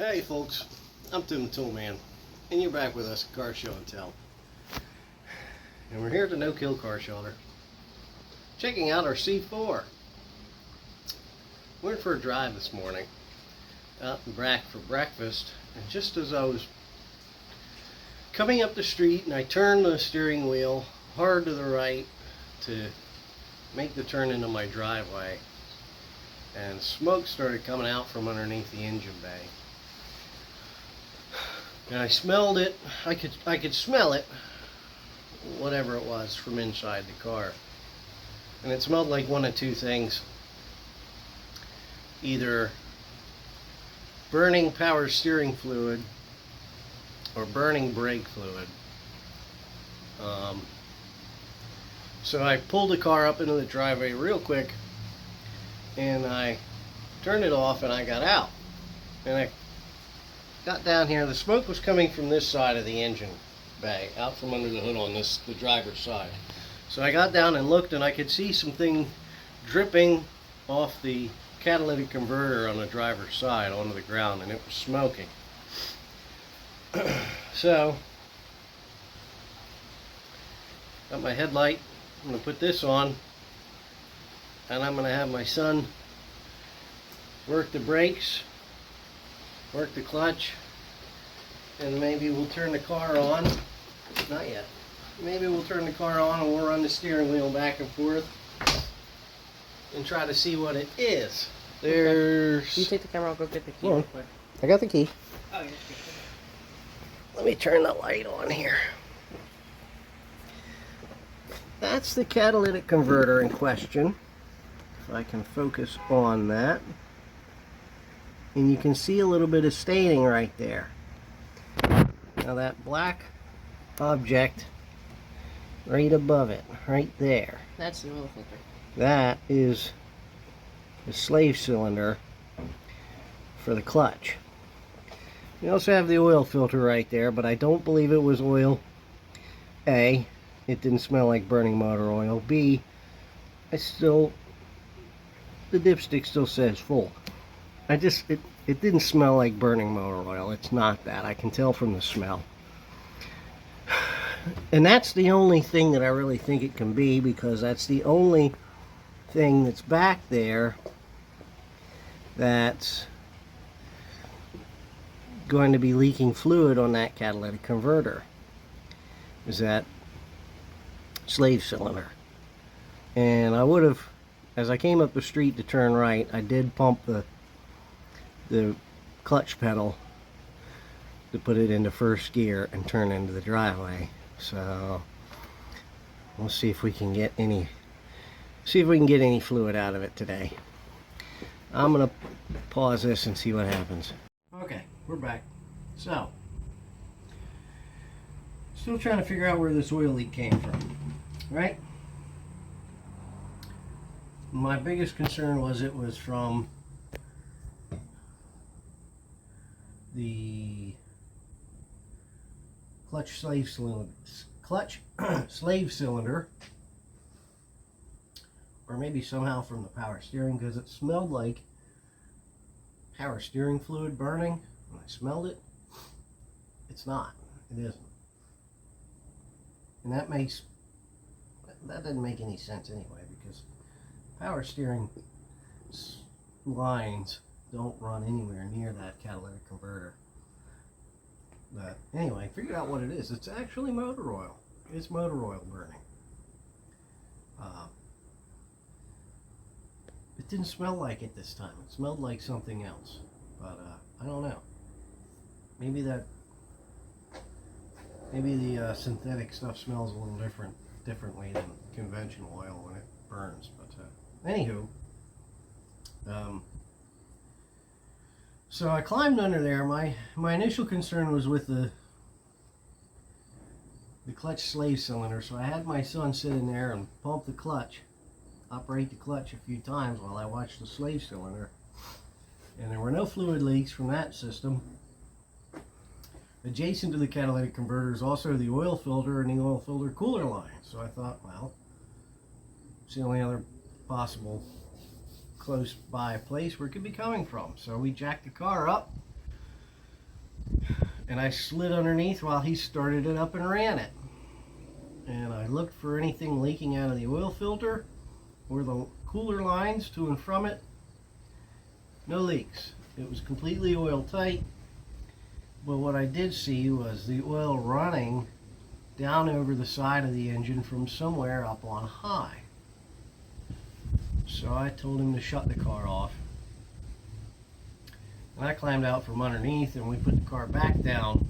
Hey folks, I'm Tim the Toolman, and you're back with us at Car Show and Tell. And we're here at the No Kill Car Shelter, checking out our C4. Went for a drive this morning, out in Brack for breakfast, and just as I was coming up the street and I turned the steering wheel hard to the right to make the turn into my driveway, and smoke started coming out from underneath the engine bay. And I smelled it. I could smell it, whatever it was, from inside the car. And it smelled like one of two things: either burning power steering fluid or burning brake fluid. So I pulled the car up into the driveway real quick, and I turned it off, and I got out. And I got down here. The smoke was coming from this side of the engine bay, out from under the hood on the driver's side. So I got down and looked, and I could see something dripping off the catalytic converter on the driver's side onto the ground, and it was smoking. So got my headlight. I'm going to put this on, and I'm going to have my son work the brakes, work the clutch, and maybe we'll turn the car on. Not yet. Maybe we'll turn the car on and we'll run the steering wheel back and forth and try to see what it is. There's... You take the camera, I'll go get the key. Hold on. I got the key. Oh, yeah. Let me turn the light on here. That's the catalytic converter in question. If I can focus on that. And you can see a little bit of staining right there. Now that black object right above it, right there, That's the oil filter. that is the slave cylinder for the clutch. You also have the oil filter right there, but I don't believe it was oil. A, it didn't smell like burning motor oil. B, the dipstick still says full. It didn't smell like burning motor oil. It's not that. I can tell from the smell. And that's the only thing that I really think it can be, because that's the only thing that's back there that's going to be leaking fluid on that catalytic converter, is that slave cylinder. And I would have, as I came up the street to turn right, I did pump the clutch pedal to put it into first gear and turn into the driveway. So we'll see if we can get any fluid out of it today. I'm gonna pause this and see what happens. Okay, we're back. So still trying to figure out where this oil leak came from, right? My biggest concern was it was from the clutch slave cylinder, or maybe somehow from the power steering, because it smelled like power steering fluid burning when I smelled it. It's not. It isn't. And that doesn't make any sense anyway, because power steering lines don't run anywhere near that catalytic converter. But anyway, figured out what it is. It's actually motor oil. It's motor oil burning. It didn't smell like it this time. It smelled like something else. But I don't know. Maybe the synthetic stuff smells a little differently than conventional oil when it burns. But anywho, so I climbed under there. My initial concern was with the clutch slave cylinder, so I had my son sit in there and pump the clutch, operate the clutch a few times while I watched the slave cylinder, and there were no fluid leaks from that system. Adjacent to the catalytic converter is also the oil filter and the oil filter cooler line, so I thought, well, it's the only other possible close by place where it could be coming from. So we jacked the car up, And I slid underneath while he started it up and ran it. And I looked for anything leaking out of the oil filter or the cooler lines to and from it. No leaks. It was completely oil tight. But what I did see was the oil running down over the side of the engine from somewhere up on high. So I told him to shut the car off. And I climbed out from underneath and we put the car back down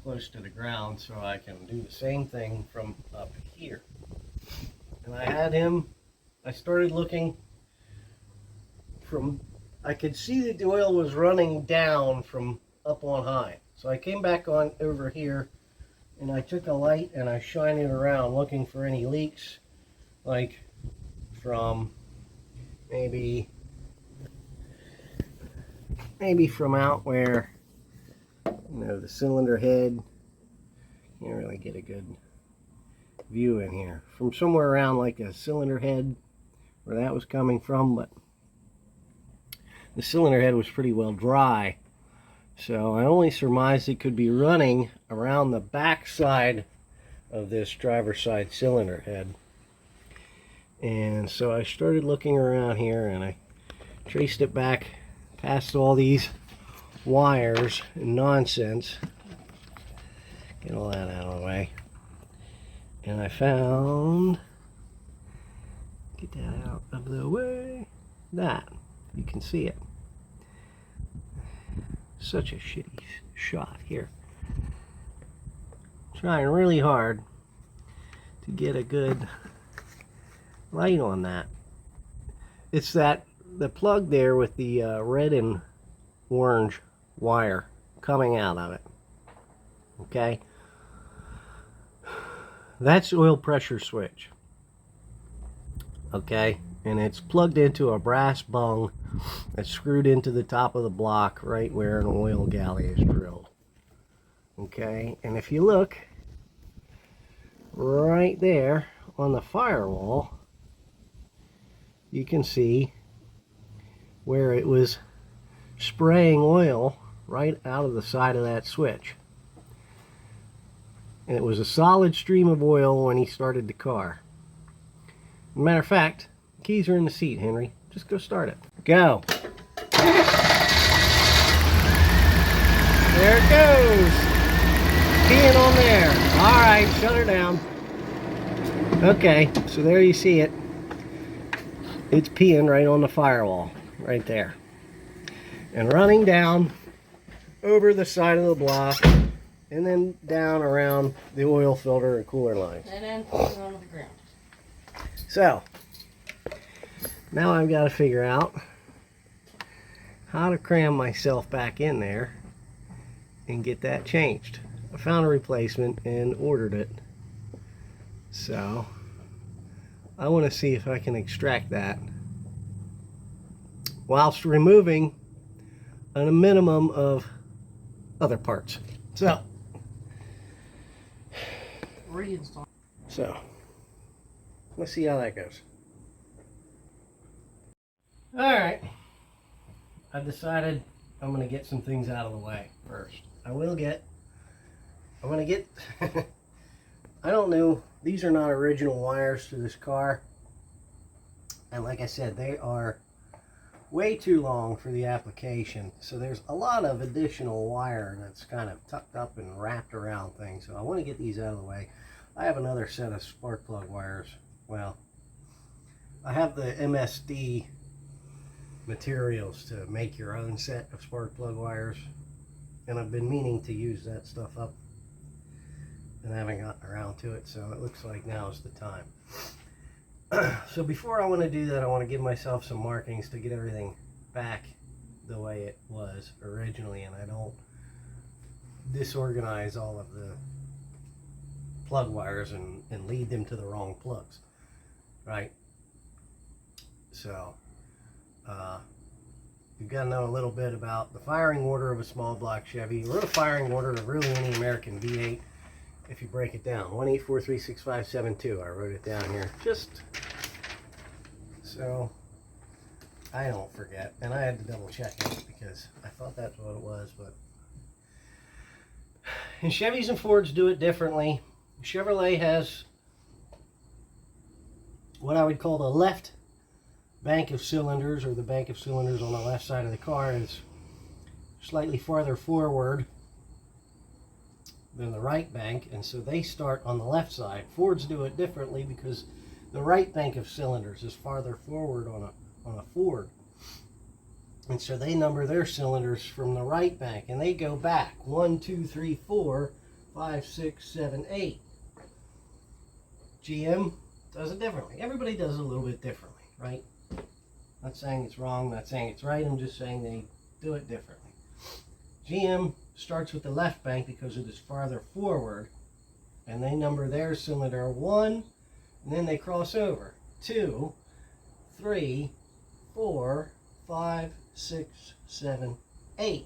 close to the ground so I can do the same thing from up here. And I started looking I could see that the oil was running down from up on high. So I came back on over here and I took a light and I shined it around looking for any leaks, like from maybe from out where, the cylinder head. Can't really get a good view in here. From somewhere around like a cylinder head where that was coming from, but the cylinder head was pretty well dry. So I only surmised it could be running around the back side of this driver's side cylinder head. And so I started looking around here and I traced it back past all these wires and nonsense. Get all that out of the way. And I found, get that out of the way, that. You can see it. Such a shitty shot here. Trying really hard to get a good light on that. It's the plug there with the red and orange wire coming out of it. Okay? That's oil pressure switch. Okay? And it's plugged into a brass bung that's screwed into the top of the block right where an oil galley is drilled. Okay? And if you look right there on the firewall, you can see where it was spraying oil right out of the side of that switch. And it was a solid stream of oil when he started the car. Matter of fact, keys are in the seat, Henry. Just go start it. Go. There it goes. Peeing on there. All right, shut her down. Okay, so there you see it. It's peeing right on the firewall, right there. And running down over the side of the block, and then down around the oil filter and cooler lines. And then put it onto the ground. So, now I've got to figure out how to cram myself back in there and get that changed. I found a replacement and ordered it. So, I want to see if I can extract that whilst removing a minimum of other parts. So, Reinstall. So, let's see how that goes. Alright, I've decided I'm going to get some things out of the way first. I'm going to get, I don't know, these are not original wires to this car. And like I said, they are way too long for the application. So there's a lot of additional wire that's kind of tucked up and wrapped around things. So I want to get these out of the way. I have another set of spark plug wires. Well, I have the MSD materials to make your own set of spark plug wires. And I've been meaning to use that stuff up and haven't gotten around to it. So it looks like now is the time. So before I want to do that, I want to give myself some markings to get everything back the way it was originally, and I don't disorganize all of the plug wires and lead them to the wrong plugs, right? So you've got to know a little bit about the firing order of a small block Chevy, or the firing order of really any American V8. If you break it down, 1-843-6572. I wrote it down here just so I don't forget. And I had to double check it because I thought that's what it was, but And Chevys and Fords do it differently. Chevrolet has what I would call the left bank of cylinders, or the bank of cylinders on the left side of the car is slightly farther forward than the right bank, and so they start on the left side. Fords do it differently because the right bank of cylinders is farther forward on a Ford. And so they number their cylinders from the right bank, and they go back 1, 2, 3, 4, 5, 6, 7, 8. GM does it differently. Everybody does it a little bit differently, right? Not saying it's wrong, not saying it's right, I'm just saying they do it differently. GM starts with the left bank because it is farther forward, and they number their cylinder 1, and then they cross over 2, 3, 4, 5, 6, 7, 8.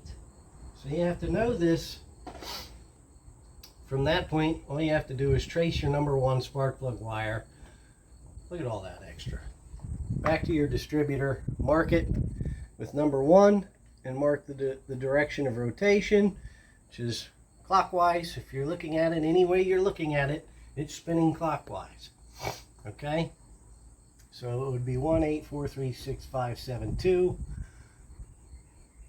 So you have to know this. From that point, all you have to do is trace your number 1 spark plug wire. Look at all that extra. Back to your distributor, mark it with number 1, and mark the direction of rotation, which is clockwise. If you're looking at it any way you're looking at it, it's spinning clockwise. Okay? So it would be 1, 8, 4, 3, 6, 5, 7, 2.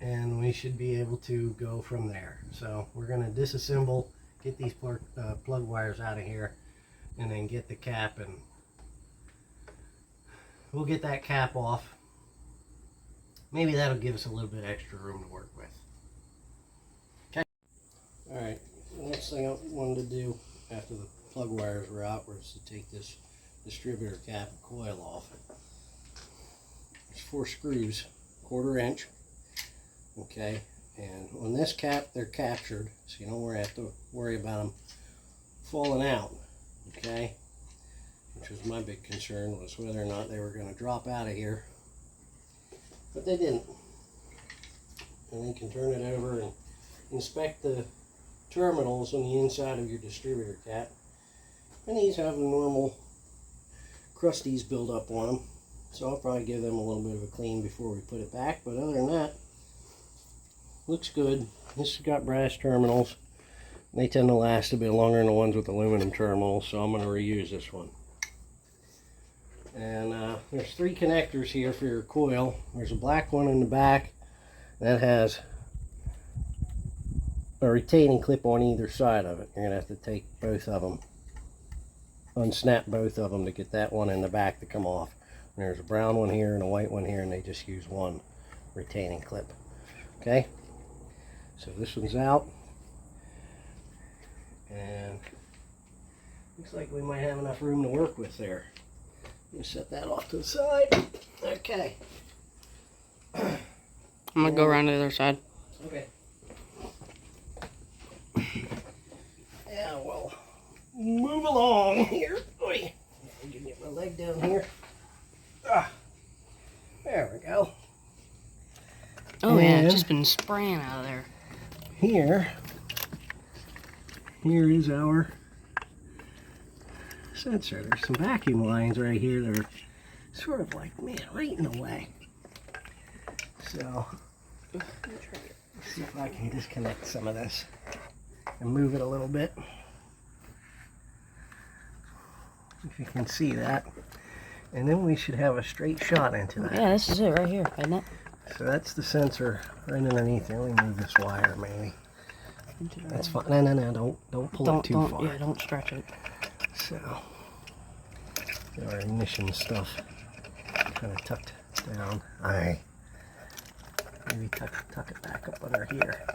And we should be able to go from there. So we're going to disassemble, get these plug wires out of here, and then get the cap, and we'll get that cap off. Maybe that'll give us a little bit extra room to work with. Okay. Alright, the next thing I wanted to do after the plug wires were out was to take this distributor cap and coil off. There's 4 screws, 1/4 inch. Okay, and on this cap they're captured, so you don't have to worry about them falling out. Okay, which was my big concern, was whether or not they were going to drop out of here, but they didn't. And then you can turn it over and inspect the terminals on the inside of your distributor cap, and these have the normal crusties build up on them, so I'll probably give them a little bit of a clean before we put it back. But other than that, looks good. This has got brass terminals. They tend to last a bit longer than the ones with aluminum terminals, so I'm going to reuse this one. And there's 3 connectors here for your coil. There's a black one in the back that has a retaining clip on either side of it. You're going to have to take both of them, unsnap both of them to get that one in the back to come off. And there's a brown one here and a white one here, and they just use one retaining clip. Okay, so this one's out, and looks like we might have enough room to work with there. Let me set that off to the side. Okay. I'm gonna go around to the other side. Okay. Yeah, well, move along here. Oy. Let me get my leg down here. There we go. Oh yeah, it's just been spraying out of there. Here is our sensor. There's some vacuum lines right here that are sort of like, man, right in the way. So, let's see if I can disconnect some of this and move it a little bit. If you can see that. And then we should have a straight shot into that. Yeah, this is it right here, isn't it? So that's the sensor right underneath there. Let me move this wire, maybe. That's fine. No, don't pull it too far. Yeah, don't stretch it. So, get our ignition stuff kind of tucked down. Maybe tuck it back up under here.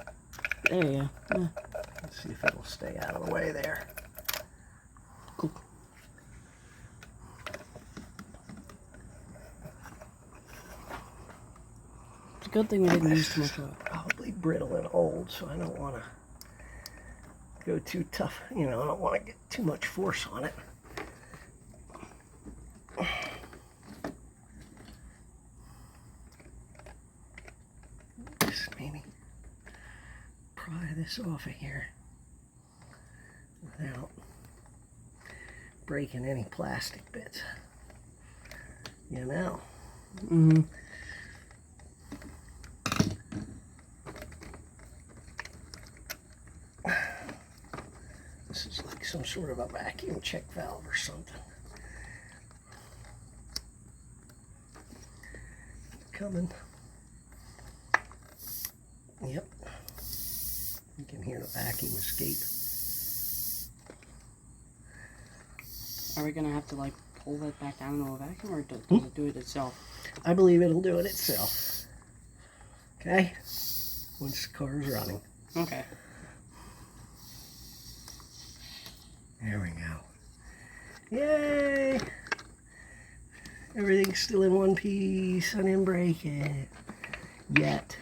There you go. Yeah. Let's see if it'll stay out of the way there. Cool. It's a good thing we didn't use too much of it. Probably brittle and old, so I don't want to go too tough. You know, I don't want to get too much force on it. Just maybe pry this off of here without breaking any plastic bits. You know. Mm-hmm. This is like some sort of a vacuum check valve or something. Coming. Yep. You can hear the vacuum escape. Are we gonna have to like pull that back down into a vacuum, or does it do it itself? I believe it'll do it itself. Okay? Once the car's running. Okay. There we go. Yay! Everything's still in one piece. I didn't break it yet.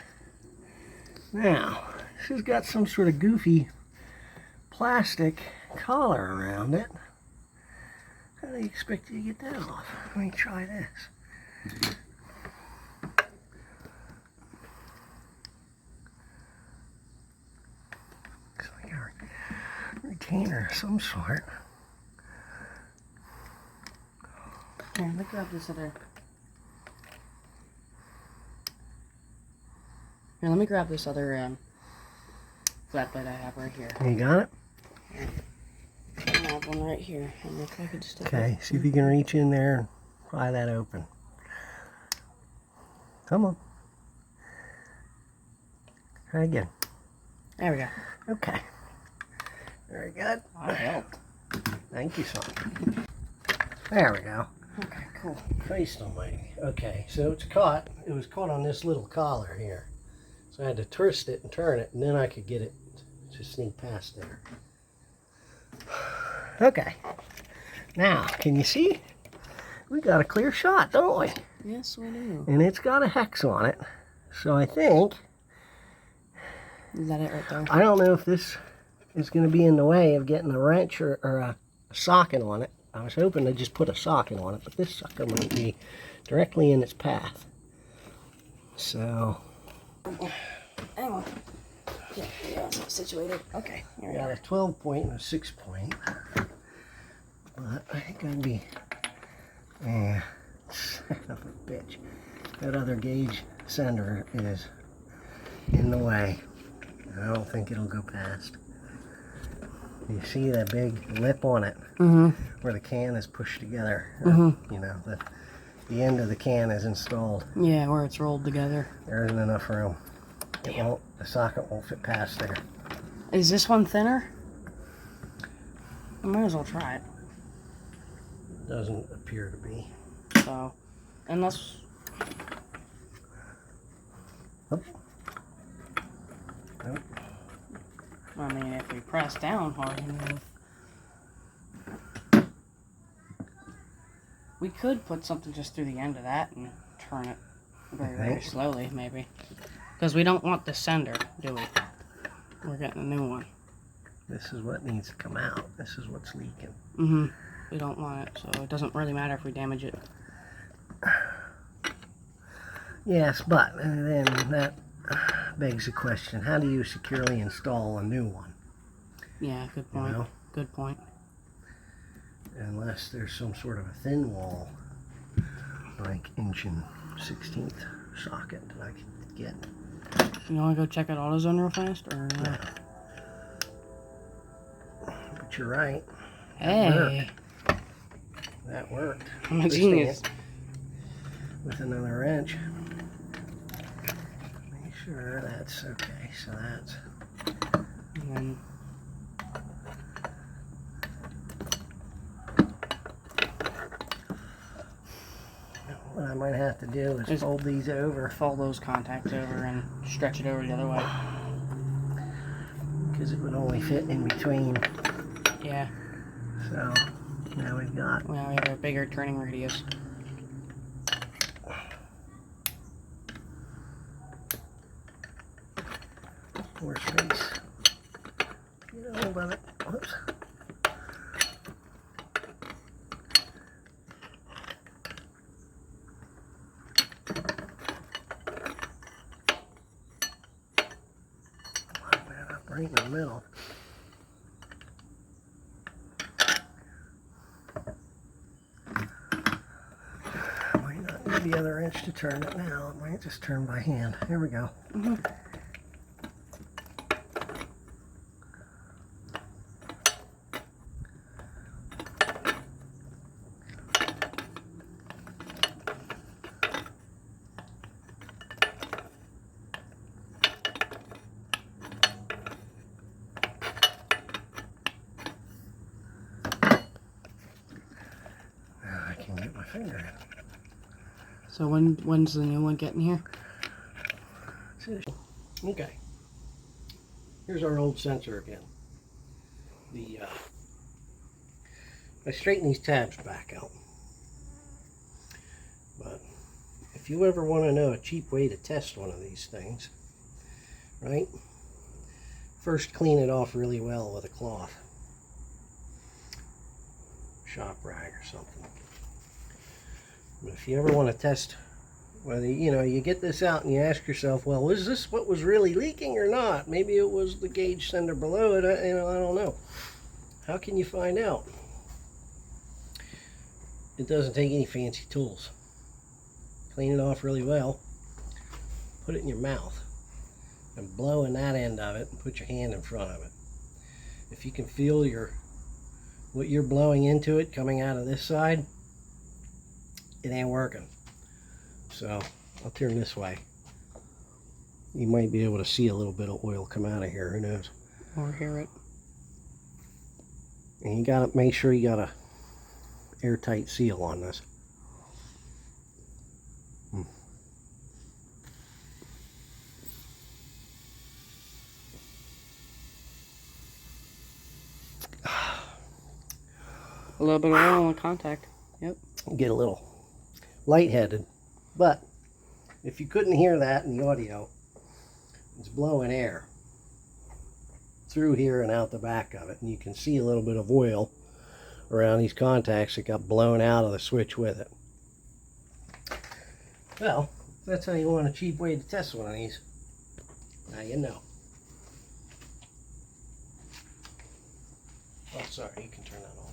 Now, this has got some sort of goofy plastic collar around it. How do you expect you to get that off? Let me try this. Looks like a retainer of some sort. Here, let me grab this other. Here, let me grab this other flatbed I have right here. You got it? I have one right here. And if I could just Okay, see if you can reach in there and pry that open. Come on. Try again. There we go. Okay. Very good. I helped. Thank you, son. There we go. Okay, cool. Christ almighty. Okay, so it's caught. It was caught on this little collar here. So I had to twist it and turn it, and then I could get it to sneak past there. Okay. Now, can you see? We got a clear shot, don't we? Yes, we do. And it's got a hex on it. So I think, Is that it right there? I don't know if this is going to be in the way of getting a wrench or a socket on it. I was hoping to just put a socket on it, but this sucker might be directly in its path. So, Hang on. Yeah, it's not situated. Okay, here we we got go. a 12 point and a 6 point. But I think I'd be, son of a bitch. That other gauge sender is in the way. I don't think it'll go past. You see that big lip on it, where the can is pushed together. You know, the end of the can is installed. Yeah, where it's rolled together. There isn't enough room. It won't. The socket won't fit past there. Is this one thinner? I might as well try it. Doesn't appear to be. So, unless... Nope. Nope. I mean, if we press down hard enough... We could put something just through the end of that and turn it very slowly, maybe. Because we don't want the sender, do we? We're getting a new one. This is what needs to come out. This is what's leaking. We don't want it, so it doesn't really matter if we damage it. Yes, but then that begs the question, how do you securely install a new one? Yeah, good point. You know? Good point. Unless there's some sort of a thin wall, like 1/16 socket that I could get. You want to go check out AutoZone real fast? Or, But you're right. Hey! That worked. I'm a Twisting genius. it with another wrench. Make sure that's okay. So that's... And then... What I might have to do is fold these over. Fold those contacts over and stretch it over the other way. Because it would only fit in between. Yeah. So now we've got... Now we have a bigger turning radius. more space. Get a hold of it. Whoops. Line that up right in the middle. Might not need the other wrench to turn it now. It might just turn by hand. Here we go. finger. So when's the new one getting here? Okay. Here's our old sensor again. I straighten these tabs back out. But if you ever want to know a cheap way to test one of these things, right? First clean it off really well with a cloth. Shop rag or something. But if you ever want to test whether, you get this out and you ask yourself, well, is this what was really leaking or not? Maybe it was the gauge sender below it, I don't know. How can you find out? It doesn't take any fancy tools. Clean it off really well, put it in your mouth, and blow in that end of it and put your hand in front of it. If you can feel what you're blowing into it coming out of this side, it ain't working. So I'll turn this way. You might be able to see a little bit of oil come out of here, who knows? Or hear it. And you gotta make sure you got a airtight seal on this. A little bit of oil in contact. Yep. Get a little lightheaded, but if you couldn't hear that in the audio, it's blowing air through here and out the back of it, and you can see a little bit of oil around these contacts that got blown out of the switch with it. Well, if that's how you want a cheap way to test one of these, now you know. Oh, sorry, you can turn that off.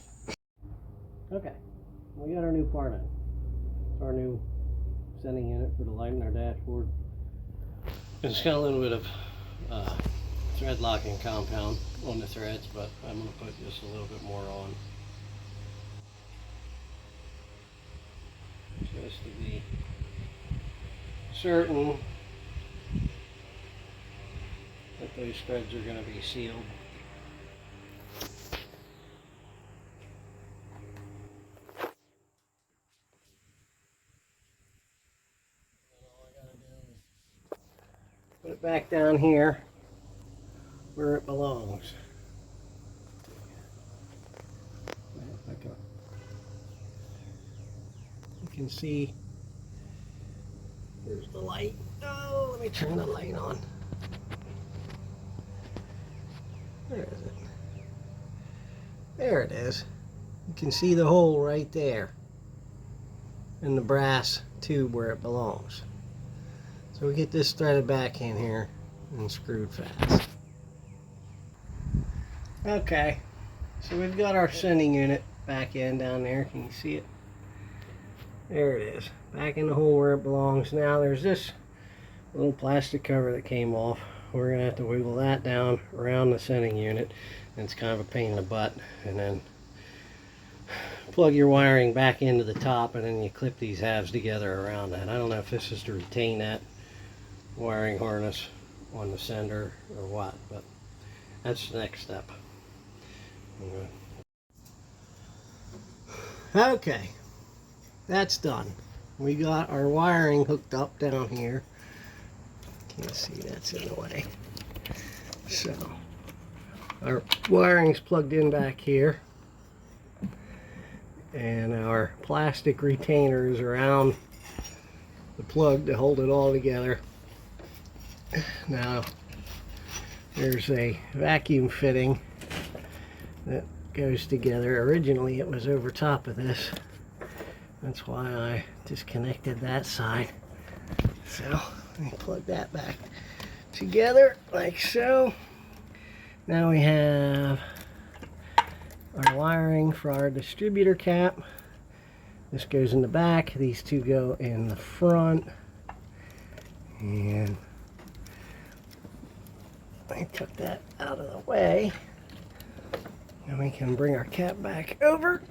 Okay, we got our new part in. It's our new sending unit for the light in our dashboard. It's got a little bit of thread locking compound on the threads, but I'm going to put just a little bit more on. Just to be certain that those threads are going to be sealed. Put it back down here where it belongs. You can see there's the light. Oh, let me turn the light on. Where is it? There it is. You can see the hole right there in the brass tube where it belongs. So we get this threaded back in here and screwed fast. Okay, so we've got our sending unit back in down there. Can you see it? There it is, back in the hole where it belongs. Now there's this little plastic cover that came off. We're gonna have to wiggle that down around the sending unit, and it's kind of a pain in the butt. And then plug your wiring back into the top, and then you clip these halves together around that. I don't know if this is to retain that wiring harness on the sender or what, but that's the next step. Okay, that's done. We got our wiring hooked up down here. Can't see, that's in the way. So our wiring's plugged in back here, and our plastic retainers around the plug to hold it all together. Now there's a vacuum fitting that goes together. Originally it was over top of this. That's why I disconnected that side. So let me plug that back together like so. Now we have our wiring for our distributor cap. This goes in the back. These two go in the front. And I took that out of the way. Now we can bring our cap back over.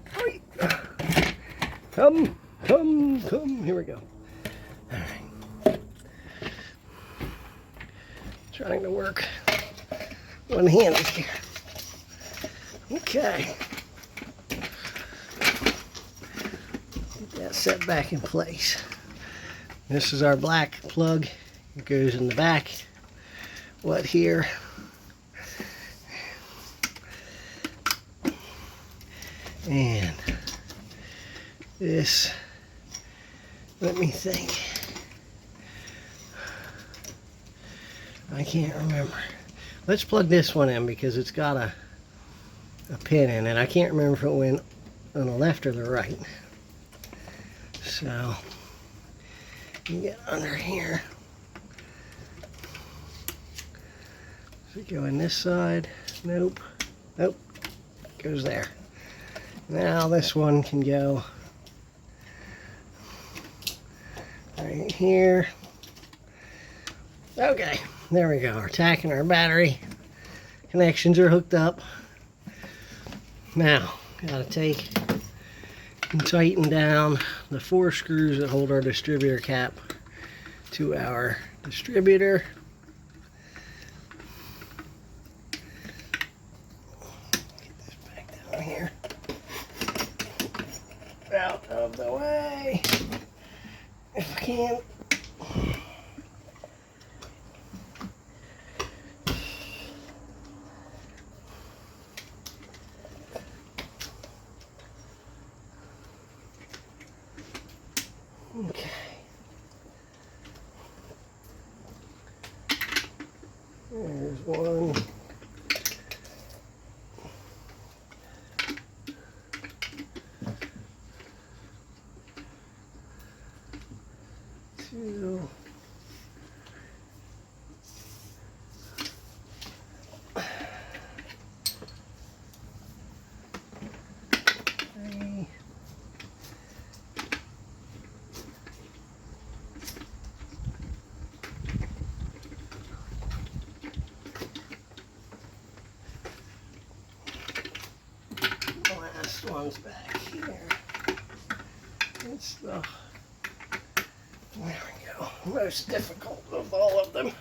Come. Here we go. All right. Trying to work one-handed here. Okay. Get that set back in place. This is our black plug. It goes in the back. What here? And this, let me think. I can't remember. Let's plug this one in because it's got a pin in it. I can't remember if it went on the left or the right. So, you get under here. Does it go in this side? Nope. Nope. Goes there. Now this one can go right here. Okay, there we go. Our tack and our battery connections are hooked up. Now, gotta take and tighten down the 4 screws that hold our distributor cap to our distributor. Get this back down here. Out of the way. If I can. Okay. There's one. Two. Three. The last one's back here. It's the, there we go, most difficult of all of them.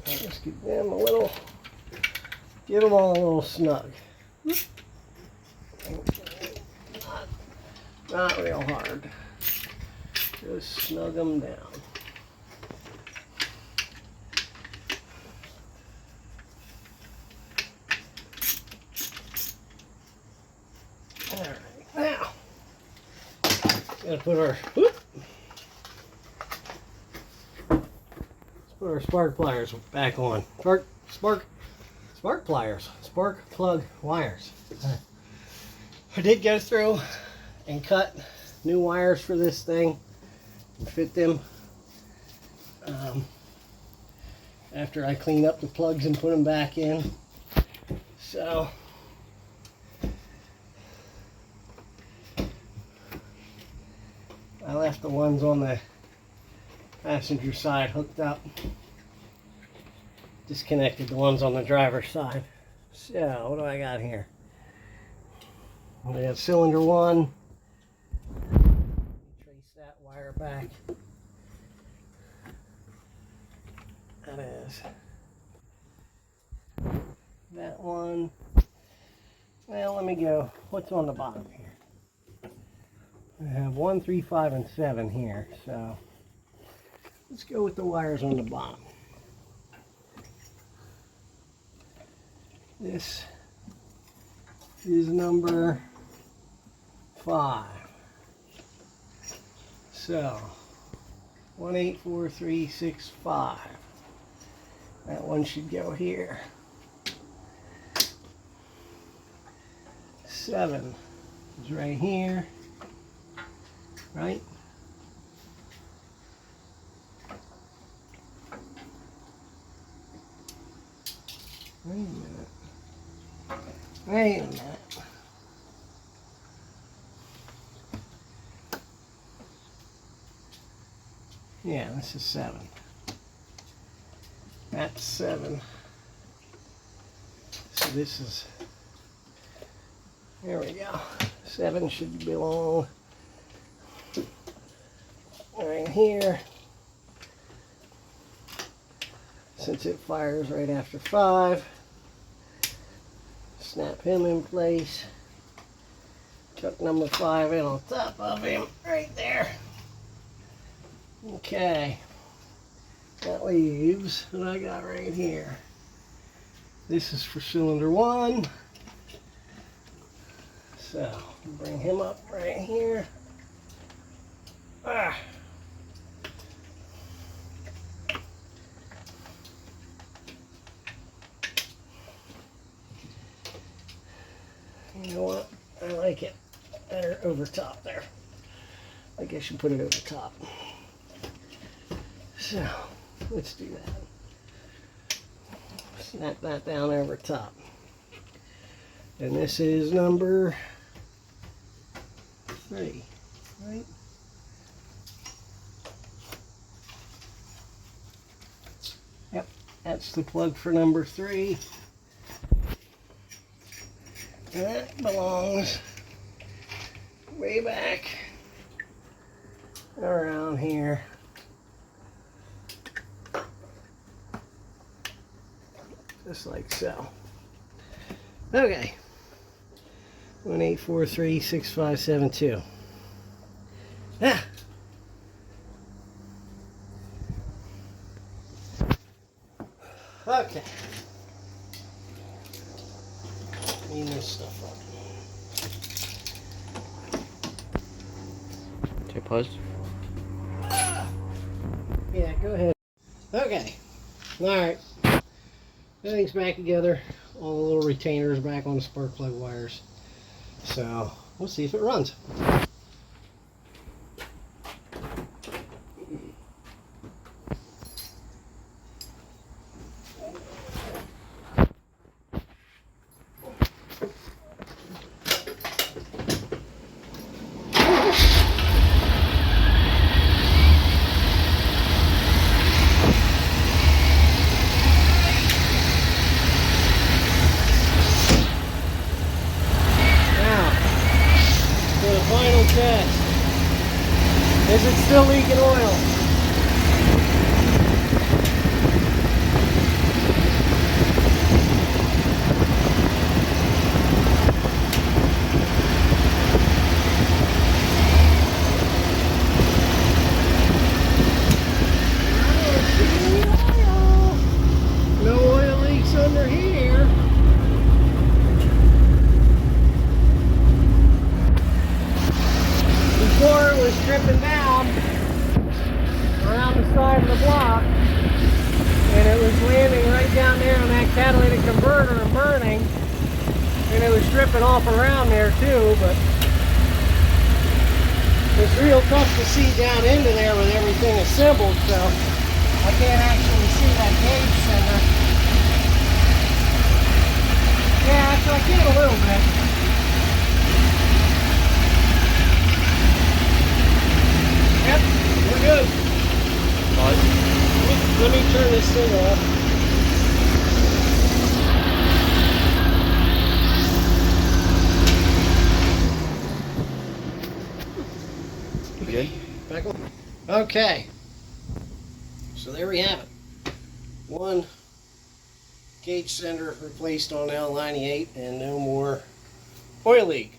I'll just give them a little, give them all a little snug. Not real hard. Just snug them down. Alright, now, gotta put our, let's put our spark pliers back on. Spark pliers, spark plug wires. I did go through and cut new wires for this thing and fit them after I clean up the plugs and put them back in. So I left the ones on the passenger side hooked up. Disconnected the ones on the driver's side. So what do I got here? I got cylinder 1. Trace that wire back. That is that one. Well, let me go. What's on the bottom here? I have 1, 3, 5, and 7 here. So let's go with the wires on the bottom. This is number 5. So 1, 8, 4, 3, 6, 5. That one should go here. 7 is right here. Right? Wait a minute. Wait a minute. Yeah, this is 7. That's 7. So this is, there we go. 7 should belong right here. since it fires right after 5. Snap him in place. Chuck number 5 in on top of him, right there. Okay. That leaves what I got right here. This is for cylinder 1. So, bring him up right here. Ah. You know what? I like it better over top there. I guess you put it over top. So, let's do that. Snap that down over top. And this is number 3, right? Yep, that's the plug for number 3. And that belongs way back around here. Just like so. Okay. 18436572. Ah. Okay. Clean this stuff up. Okay, pause. Yeah, go ahead. Okay. Alright. Everything's back together. All the little retainers back on the spark plug wires. So, we'll see if it runs. Final test. Is it still leaking oil? No oil leaks under here. Before it was dripping down around the side of the block, and it was landing right down there on that catalytic converter and burning, and it was dripping off around there too, but it's real tough to see down into there with everything assembled, so I can't actually see that gauge center. Yeah, so I can a little bit. Yep, we're good. Let me turn this thing off. You good? Back on. Okay. So there we have it. One gauge sender replaced on L98 and no more oil leak.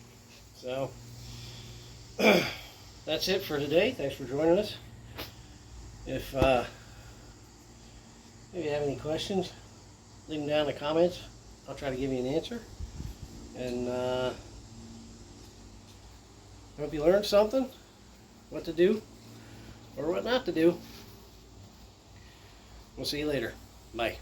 So that's it for today. Thanks for joining us. If you have any questions, leave them down in the comments. I'll try to give you an answer. And hope you learned something, what to do or what not to do. We'll see you later. Bye.